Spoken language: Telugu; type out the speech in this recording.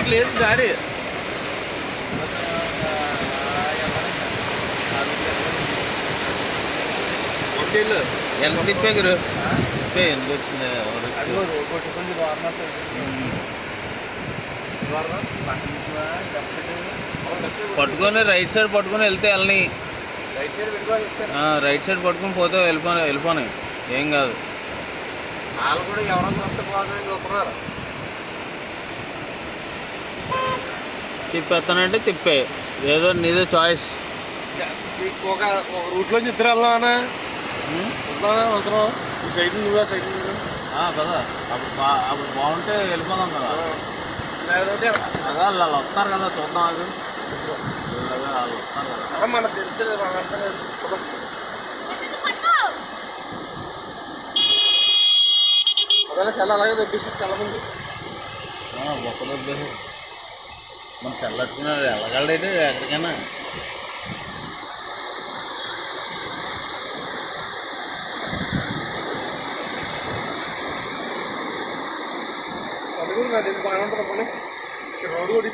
ఇటు లేదు దారి. ఎంత తిప్పే గురు తిప్పే ఎందుకు వచ్చింది పట్టుకొని రైట్ సైడ్ పట్టుకొని వెళ్తే వెళ్ళని. రైట్ సైడ్ పట్టుకొని పోతే వెళ్ళిపోనాయి ఏం కాదు. వాళ్ళు కూడా ఎవరైనా వస్తే బాగుందని చూస్తున్నారు. తిప్పేస్తానంటే తిప్పే, ఏదో నీదే చాయిస్. ఒక రూట్లోంచి ఇద్దరు వెళ్దామన్నా వస్తున్నాం. ఈ సైడ్ నువ్వు ఆ సైడ్ కదా అప్పుడు బాగుంటే వెళ్ళిపోదాం కదా. లేదంటే అదే వాళ్ళు వస్తారు కదా చూద్దాం. అది వాళ్ళు వస్తారు కదా మనకు తెలిసేది అదే చాలా అలాగే తగ్గిస్తుంది చాలా మంది. గొప్ప దొబ్బేసి మన చల్లట్టుకున్నారు వెళ్ళగలడైతే ఎక్కడికైనా. అది కూడా నాకు బాగానే ఉంటుంది. రోడ్డు కూడా